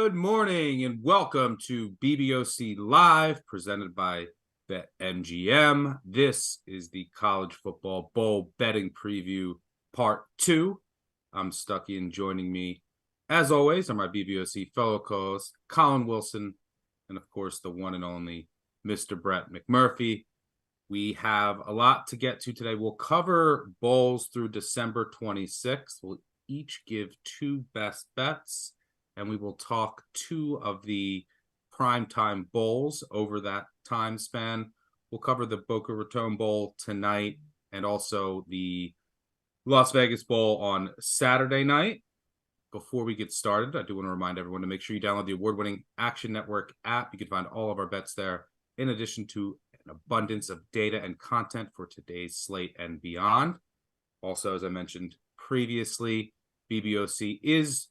Good morning and welcome to BBOC Live, presented by BetMGM. This is the College Football Bowl Betting Preview Part 2. I'm Stuckey, and joining me, as always, are my BBOC fellow co-hosts, Collin Wilson, and of course, the one and only Mr. Brett McMurphy. We have a lot to get to today. We'll cover bowls through December 26th. We'll each give two best bets, and we will talk two of the primetime bowls over that time span. We'll cover the Boca Raton Bowl tonight and also the Las Vegas Bowl on Saturday night. Before we get started, I do want to remind everyone to make sure you download the award-winning Action Network app. You can find all of our bets there, in addition to an abundance of data and content for today's slate and beyond. Also, as I mentioned previously, BBOC is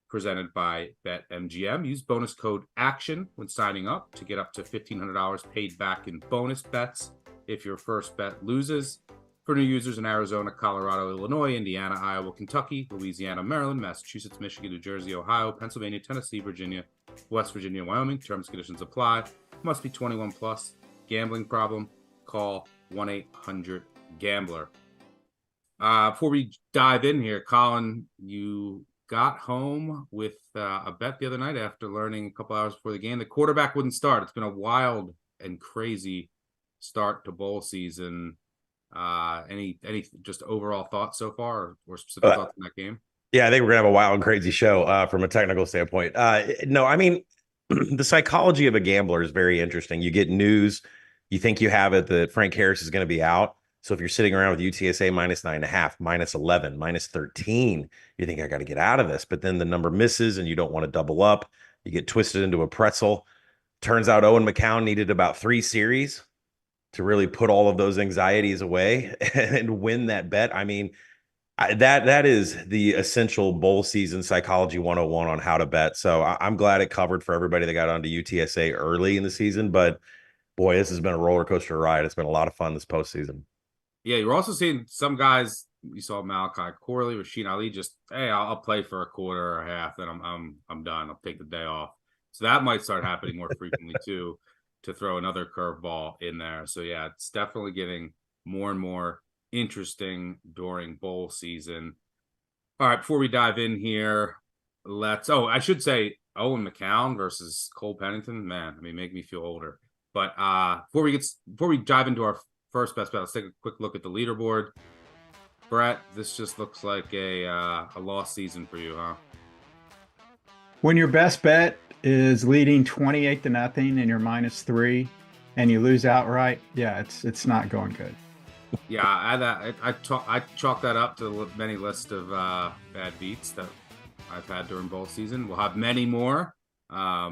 presented by BetMGM. Use bonus code ACTION when signing up to get up to $1,500 paid back in bonus bets if your first bet loses. For new users in Arizona, Colorado, Illinois, Indiana, Iowa, Kentucky, Louisiana, Maryland, Massachusetts, Michigan, New Jersey, Ohio, Pennsylvania, Tennessee, Virginia, West Virginia, Wyoming. Terms and conditions apply. Must be 21 plus. Gambling problem? Call 1-800-GAMBLER. Before we dive in here, Collin, you got home with a bet the other night after learning a couple hours before the game the quarterback wouldn't start. It's been a wild and crazy start to bowl season. Any just overall thoughts so far, or specific thoughts in that game? Yeah, I think we're gonna have a wild and crazy show from a technical standpoint. No, I mean, the psychology of a gambler is very interesting. You get news, you think you have it that Frank Harris is going to be out. So if you're sitting around with UTSA minus 9.5, minus 11, minus 13, you think I got to get out of this. But then the number misses and you don't want to double up. You get twisted into a pretzel. Turns out Owen McCown needed about 3 series to really put all of those anxieties away and win that bet. I mean, that is the essential bowl season psychology 101 on how to bet. So I'm glad it covered for everybody that got onto UTSA early in the season. But boy, this has been a roller coaster ride. It's been a lot of fun this postseason. Yeah, you're also seeing some guys. You saw Malachi Corley, Rashid Ali. Just hey, I'll play for a quarter or a half, then I'm done. I'll take the day off. So that might start happening more frequently too, to throw another curveball in there. So yeah, it's definitely getting more and more interesting during bowl season. All right, before we dive in here, I should say Owen McCown versus Cole Pennington. Man, I mean, make me feel older. But before we dive into our first best bet, let's take a quick look at the leaderboard. Brett, this just looks like a lost season for you, huh? When your best bet is leading 28-0 and you're -3 and you lose outright, yeah, it's not going good. Yeah, I chalk that up to the many list of bad beats that I've had during bowl season. We'll have many more. A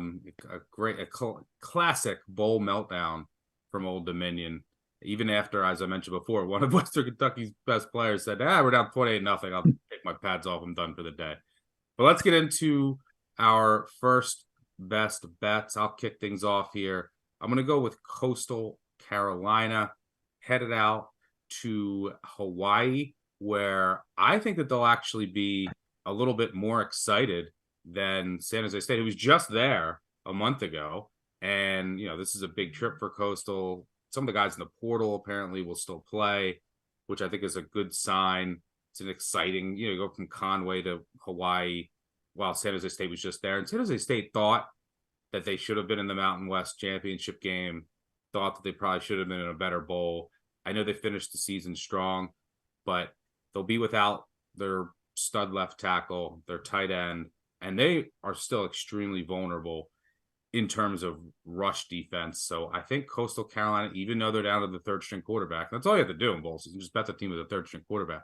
classic bowl meltdown from Old Dominion. Even after, as I mentioned before, one of Western Kentucky's best players said, we're down 28-0. I'll take my pads off. I'm done for the day. But let's get into our first best bets. I'll kick things off here. I'm going to go with Coastal Carolina, headed out to Hawaii, where I think that they'll actually be a little bit more excited than San Jose State, who was just there a month ago. And, this is a big trip for Coastal. Some of the guys in the portal apparently will still play, which I think is a good sign. It's an exciting, go from Conway to Hawaii while San Jose State was just there. And San Jose State thought that they should have been in the Mountain West championship game, thought that they probably should have been in a better bowl. I know they finished the season strong, but they'll be without their stud left tackle, their tight end, and they are still extremely vulnerable in terms of rush defense. So I think Coastal Carolina, even though they're down to the third-string quarterback, that's all you have to do in bowl season, just bet the team with a third-string quarterback.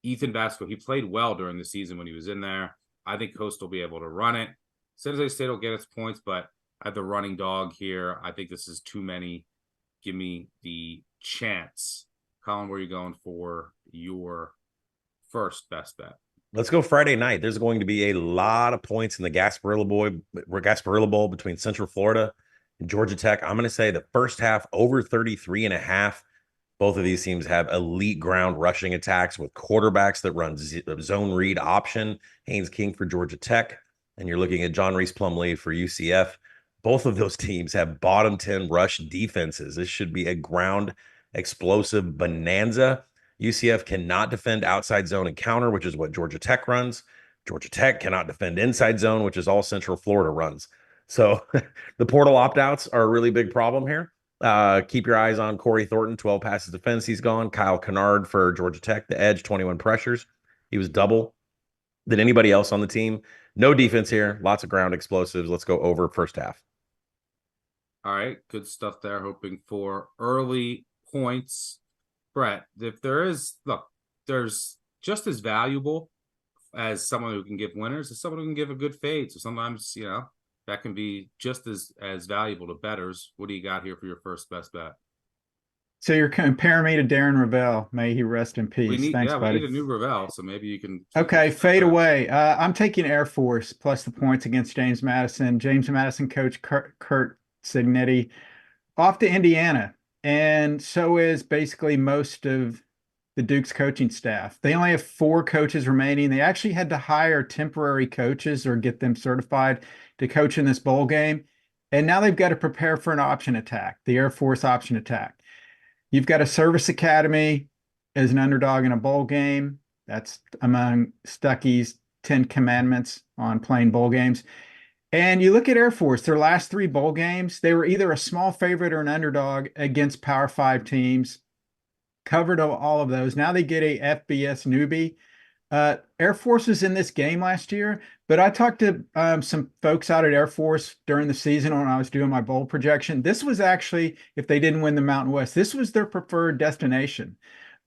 Ethan Vasco, he played well during the season when he was in there. I think Coastal will be able to run it. San Jose State will get its points, but I have the running dog here. I think this is too many. Give me the chance. Collin, where are you going for your first best bet? Let's go Friday night. There's going to be a lot of points in the Gasparilla Bowl between Central Florida and Georgia Tech. I'm going to say the first half over 33.5. Both of these teams have elite ground rushing attacks with quarterbacks that run zone read option. Haynes King for Georgia Tech, and you're looking at John Reese Plumlee for UCF. Both of those teams have bottom 10 rush defenses. This should be a ground explosive bonanza. UCF cannot defend outside zone and counter, which is what Georgia Tech runs. Georgia Tech cannot defend inside zone, which is all Central Florida runs. So the portal opt-outs are a really big problem here. Keep your eyes on Corey Thornton, 12 passes defense. He's gone. Kyle Kennard for Georgia Tech, the edge, 21 pressures. He was double than anybody else on the team. No defense here. Lots of ground explosives. Let's go over first half. All right. Good stuff there. Hoping for early points. Brett, if there is, look, there's just as valuable as someone who can give winners as someone who can give a good fade. So sometimes, that can be just as valuable to bettors. What do you got here for your first best bet? So you're comparing me to Darren Ravel. May he rest in peace. Thanks, buddy. We need a new Ravel, so maybe you can. Okay, fade away. I'm taking Air Force plus the points against James Madison. James Madison coach Kurt Cignetti off to Indiana. And so is basically most of the Duke's coaching staff. They only have 4 coaches remaining. They actually had to hire temporary coaches or get them certified to coach in this bowl game. And now they've got to prepare for an option attack, the Air Force option attack. You've got a service academy as an underdog in a bowl game. That's among Stuckey's 10 commandments on playing bowl games. And you look at Air Force, their last 3 bowl games, they were either a small favorite or an underdog against Power 5 teams. Covered all of those. Now they get a FBS newbie. Air Force was in this game last year, but I talked to some folks out at Air Force during the season when I was doing my bowl projection. This was actually, if they didn't win the Mountain West, this was their preferred destination.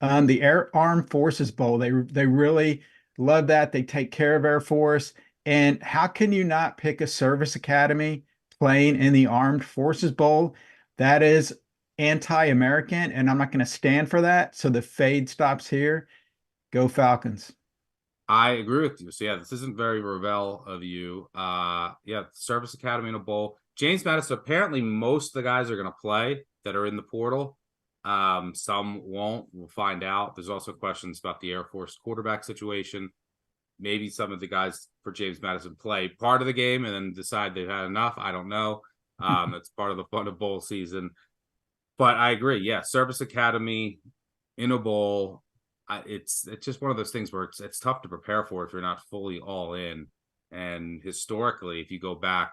The Air Armed Forces Bowl, they really love that. They take care of Air Force. And how can you not pick a service academy playing in the Armed Forces Bowl? That is anti-American, and I'm not going to stand for that. So the fade stops here. Go Falcons. I agree with you. So yeah, this isn't very Ravel of you. Service Academy in a bowl. James Madison, apparently most of the guys are going to play that are in the portal. Some won't. We'll find out. There's also questions about the Air Force quarterback situation. Maybe some of the guys for James Madison play part of the game and then decide they've had enough. I don't know. That's part of the fun of bowl season. But I agree. Yeah, Service Academy in a bowl. It's just one of those things where it's tough to prepare for if you're not fully all in. And historically, if you go back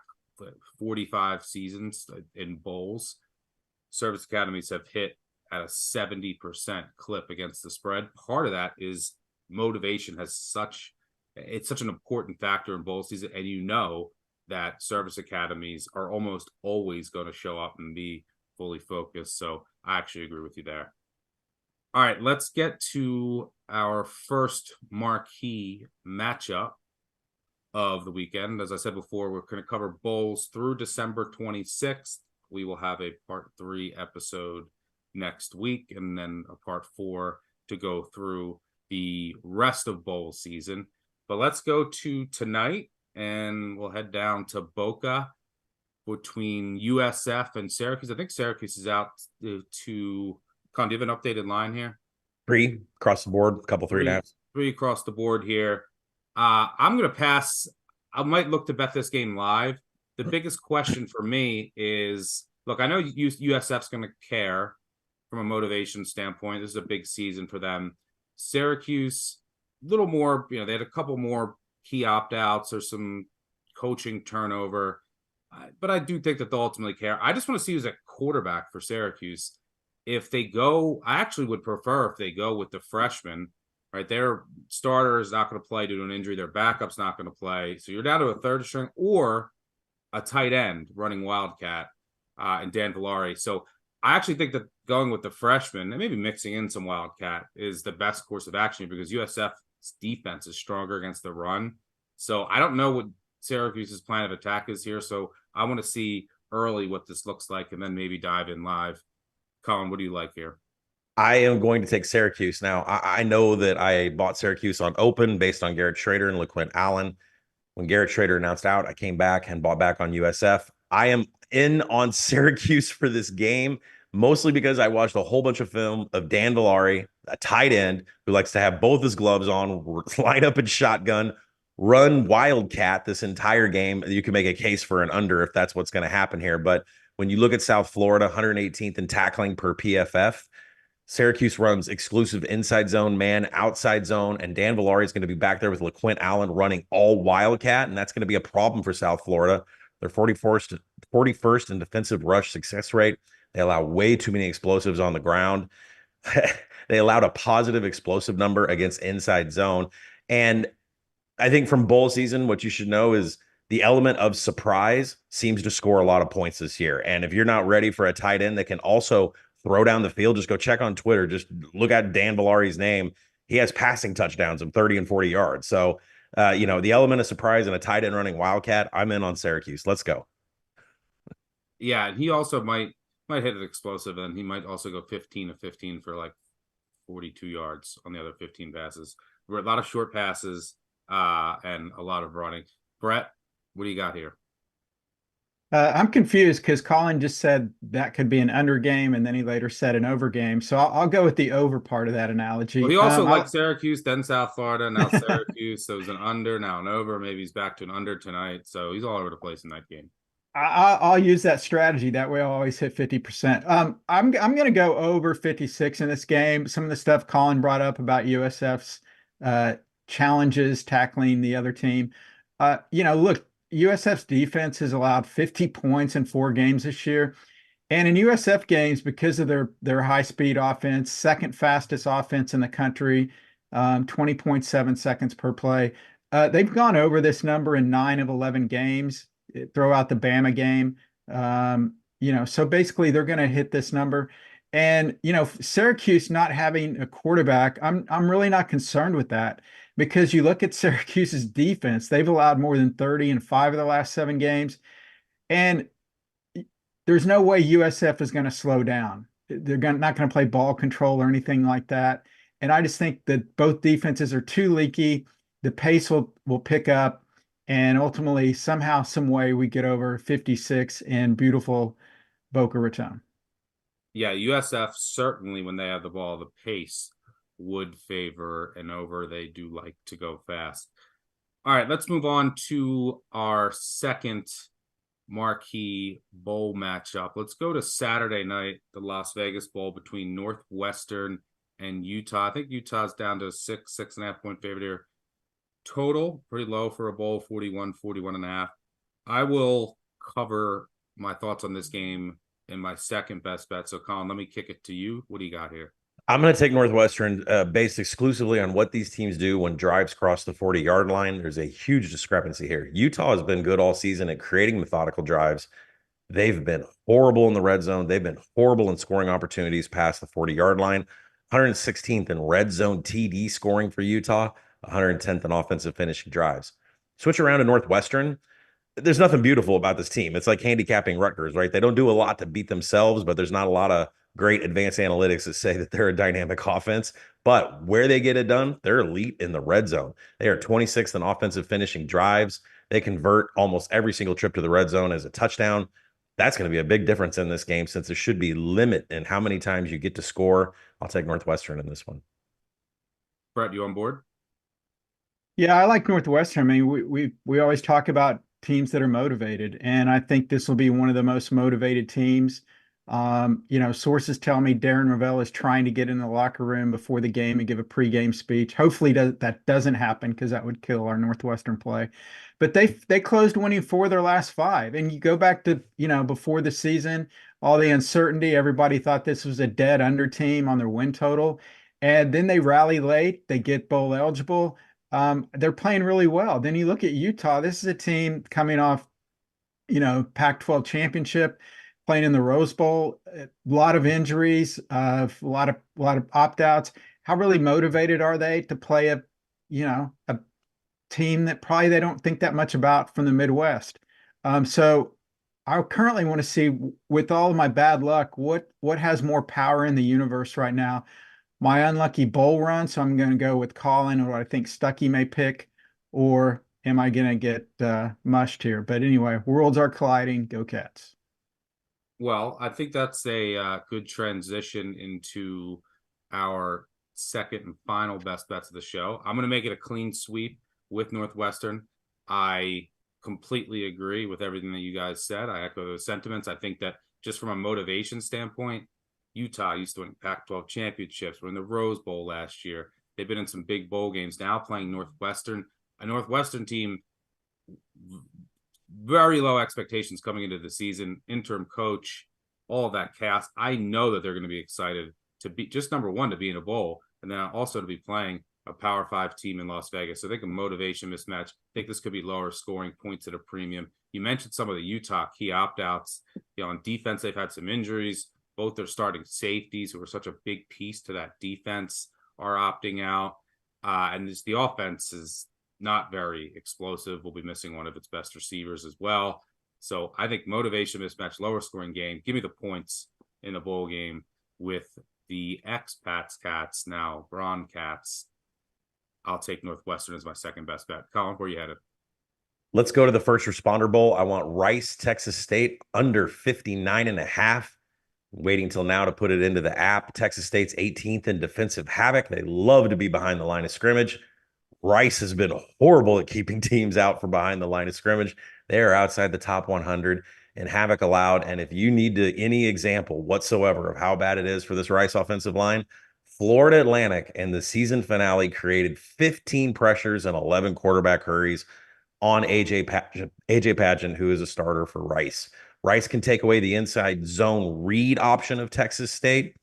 45 seasons in bowls, Service Academies have hit at a 70% clip against the spread. Part of that is motivation it's such an important factor in bowl season. And that Service Academies are almost always going to show up and be fully focused. So I actually agree with you there. All right, let's get to our first marquee matchup of the weekend. As I said before, we're going to cover bowls through December 26th. We will have a part 3 episode next week and then a part 4 to go through the rest of bowl season. But let's go to tonight and we'll head down to Boca between USF and Syracuse. I think Syracuse is out to Con, do you have an updated line here? 3 across the board, a couple 3.5. 3 across the board here. I'm going to pass. I might look to bet this game live. The biggest question for me is, look, I know USF's going to care from a motivation standpoint. This is a big season for them. Syracuse, a little more, they had a couple more key opt-outs or some coaching turnover. But I do think that they'll ultimately care. I just want to see who's at quarterback for Syracuse. If they go, I actually would prefer if they go with the freshman, right? Their starter is not going to play due to an injury. Their backup's not going to play. So you're down to a third string or a tight end running Wildcat and Dan Villari. So I actually think that going with the freshman and maybe mixing in some Wildcat is the best course of action because USF's defense is stronger against the run. So I don't know what Syracuse's plan of attack is here. So I want to see early what this looks like and then maybe dive in live. Collin, what do you like here? I am going to take Syracuse. Now, I know that I bought Syracuse on open based on Garrett Schrader and LaQuint Allen. When Garrett Schrader announced out, I came back and bought back on USF. I am in on Syracuse for this game, mostly because I watched a whole bunch of film of Dan Villari, a tight end who likes to have both his gloves on, line up in shotgun, run Wildcat this entire game. You can make a case for an under if that's what's going to happen here. But when you look at South Florida, 118th in tackling per PFF, Syracuse runs exclusive inside zone, man, outside zone, and Dan Villari is going to be back there with LaQuint Allen running all Wildcat, and that's going to be a problem for South Florida. They're 41st in defensive rush success rate. They allow way too many explosives on the ground. They allowed a positive explosive number against inside zone. And I think from bowl season, what you should know is the element of surprise seems to score a lot of points this year. And if you're not ready for a tight end that can also throw down the field, just go check on Twitter. Just look at Dan Villari's name. He has passing touchdowns of 30 and 40 yards. So, the element of surprise and a tight end running Wildcat, I'm in on Syracuse. Let's go. Yeah, and he also might hit an explosive, and he might also go 15 of 15 for like 42 yards on the other 15 passes. There were a lot of short passes and a lot of running. Brett, what do you got here? I'm confused because Collin just said that could be an under game, and then he later said an over game. So I'll go with the over part of that analogy. Well, he also liked Syracuse, then South Florida, now Syracuse. So it was an under, now an over. Maybe he's back to an under tonight. So he's all over the place in that game. I'll use that strategy. That way I'll always hit 50%. I'm going to go over 56 in this game. Some of the stuff Collin brought up about USF's challenges tackling the other team. Look, USF's defense has allowed 50 points in 4 games this year. And in USF games, because of their high-speed offense, second fastest offense in the country, 20.7 seconds per play, they've gone over this number in 9 of 11 games. Throw out the Bama game. So basically they're going to hit this number. And, Syracuse not having a quarterback, I'm really not concerned with that, because you look at Syracuse's defense, they've allowed more than 30 in 5 of the last 7 games. And there's no way USF is going to slow down. They're not going to play ball control or anything like that. And I just think that both defenses are too leaky. The pace will pick up. And ultimately, somehow, some way, we get over 56 in beautiful Boca Raton. Yeah, USF certainly, when they have the ball, the pace would favor an over. They do like to go fast. All right, let's move on to our second marquee bowl matchup. Let's go to Saturday night, the Las Vegas Bowl between Northwestern and Utah. I think Utah's down to 6.5 point favorite here. Total, pretty low for a bowl, 41 and a half. I will cover my thoughts on this game in my second best bet. So, Collin, let me kick it to you. What do you got here? I'm going to take Northwestern based exclusively on what these teams do when drives cross the 40-yard line. There's a huge discrepancy here. Utah has been good all season at creating methodical drives. They've been horrible in the red zone. They've been horrible in scoring opportunities past the 40-yard line. 116th in red zone TD scoring for Utah. 110th in offensive finishing drives. Switch around to Northwestern. There's nothing beautiful about this team. It's like handicapping Rutgers, right? They don't do a lot to beat themselves, but there's not a lot of great advanced analytics that say that they're a dynamic offense. But where they get it done, they're elite in the red zone. They are 26th in offensive finishing drives. They convert almost every single trip to the red zone as a touchdown. That's going to be a big difference in this game, since there should be limit in how many times you get to score. I'll take Northwestern in this one. Brett, you on board? Yeah, I like Northwestern. I mean, we always talk about teams that are motivated, and I think this will be one of the most motivated teams. Sources tell me Darren Rovell is trying to get in the locker room before the game and give a pregame speech. Hopefully that doesn't happen, because that would kill our Northwestern play. But they closed winning 4 of their last 5. And you go back to, before the season, all the uncertainty, everybody thought this was a dead under team on their win total. And then they rally late, they get bowl eligible. They're playing really well. Then you look at Utah. This is a team coming off, Pac-12 championship, playing in the Rose Bowl. A lot of injuries, a lot of opt-outs. How really motivated are they to play a team that probably they don't think that much about from the Midwest? So I currently want to see, with all of my bad luck, what has more power in the universe right now. My unlucky bowl run, so I'm going to go with Collin, or I think Stuckey may pick, or am I going to get mushed here? But anyway, worlds are colliding. Go Cats. Well, I think that's a good transition into our second and final best bets of the show. I'm going to make it a clean sweep with Northwestern. I completely agree with everything that you guys said. I echo those sentiments. I think that just from a motivation standpoint, Utah used to win Pac-12 championships. We're in the Rose Bowl last year. They've been in some big bowl games. Now playing Northwestern, a Northwestern team, very low expectations coming into the season, interim coach, all of that cast. I know that they're going to be excited to be just number one, to be in a bowl, and then also to be playing a Power 5 team in Las Vegas. So I think a motivation mismatch. I think this could be lower scoring, points at a premium. You mentioned some of the Utah key opt-outs. On defense, they've had some injuries. Both their starting safeties, who are such a big piece to that defense, are opting out. And the offense is not very explosive. We'll be missing one of its best receivers as well. So I think motivation mismatch, lower scoring game. Give me the points in the bowl game with the ex-Pats Cats, now Braun Cats. I'll take Northwestern as my second best bet. Collin, where are you headed? Let's go to the First Responder Bowl. I want Rice, Texas State, under 59.5. Waiting till now to put it into the app. Texas State's 18th in defensive havoc. They love to be behind the line of scrimmage. Rice has been horrible at keeping teams out from behind the line of scrimmage. They are outside the top 100 in havoc allowed. And if you need any example whatsoever of how bad it is for this Rice offensive line, Florida Atlantic in the season finale created 15 pressures and 11 quarterback hurries on AJ Pageant, who is a starter for Rice. Rice can take away the inside zone read option of Texas State.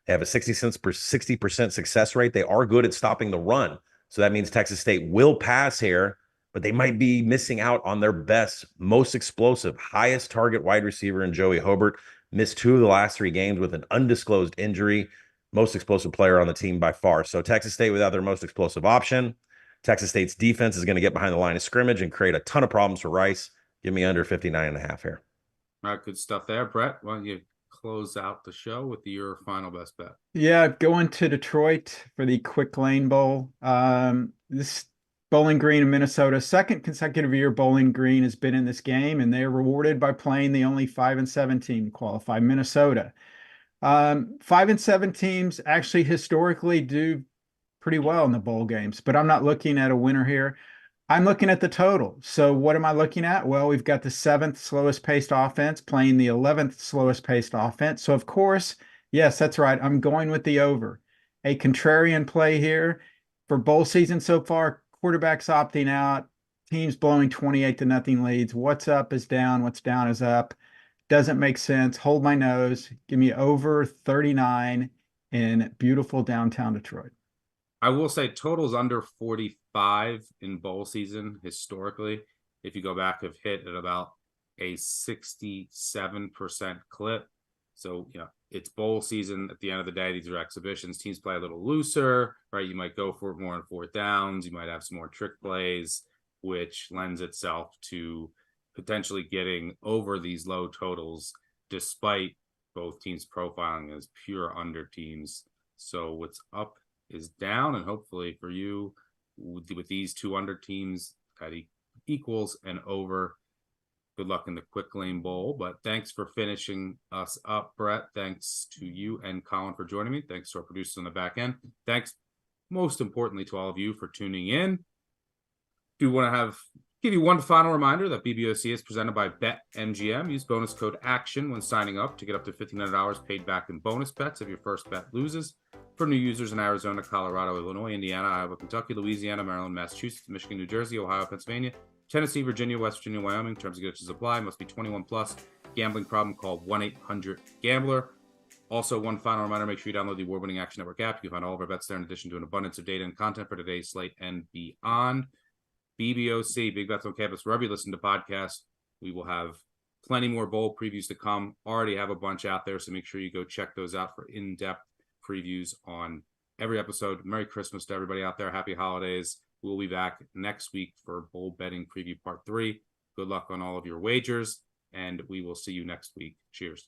They have a 60% success rate. They are good at stopping the run. So that means Texas State will pass here, but they might be missing out on their best, most explosive, highest target wide receiver in Joey Hobart. Missed 2 of the last 3 games with an undisclosed injury. Most explosive player on the team by far. So Texas State without their most explosive option. Texas State's defense is going to get behind the line of scrimmage and create a ton of problems for Rice. Give me under 59.5 here. All right, good stuff there. Brett, why don't you close out the show with your final best bet? Yeah, going to Detroit for the Quick Lane Bowl. This Bowling Green in Minnesota, second consecutive year Bowling Green has been in this game, and they are rewarded by playing the only 5-7 team to qualify, Minnesota. 5-7 teams actually historically do pretty well in the bowl games, but I'm not looking at a winner here. I'm looking at the total. So what am I looking at? Well, we've got the 7th slowest paced offense playing the 11th slowest paced offense. So of course, yes, that's right. I'm going with the over. A contrarian play here for bowl season so far. Quarterbacks opting out, teams blowing 28-0 leads. What's up is down. What's down is up. Doesn't make sense. Hold my nose. Give me over 39 in beautiful downtown Detroit. I will say totals under 45 in bowl season historically. If you go back, have hit at about a 67% clip. So, it's bowl season. At the end of the day, these are exhibitions. Teams play a little looser, right? You might go for it more on 4th downs. You might have some more trick plays, which lends itself to potentially getting over these low totals, despite both teams profiling as pure under teams. So what's up is down, and hopefully for you, with these 2 under teams, that equals and over. Good luck in the Quick Lane Bowl. But thanks for finishing us up, Brett. Thanks to you and Collin for joining me. Thanks to our producers on the back end. Thanks, most importantly, to all of you for tuning in. Do want to give you one final reminder that BBOC is presented by BetMGM. Use bonus code ACTION when signing up to get up to $1,500 paid back in bonus bets if your first bet loses. For new users in Arizona, Colorado, Illinois, Indiana, Iowa, Kentucky, Louisiana, Maryland, Massachusetts, Michigan, New Jersey, Ohio, Pennsylvania, Tennessee, Virginia, West Virginia, Wyoming. Terms and conditions apply. Must be 21 plus. Gambling problem? Call 1-800-GAMBLER. Also, one final reminder, make sure you download the award-winning Action Network app. You can find all of our bets there in addition to an abundance of data and content for today's slate and beyond. BBOC, Big Bets on Campus, wherever you listen to podcasts. We will have plenty more bowl previews to come. Already have a bunch out there, so make sure you go check those out for in-depth previews on every episode. Merry Christmas to everybody out there. Happy holidays. We'll be back next week for bowl betting preview part 3. Good luck on all of your wagers, and we will see you next week. Cheers.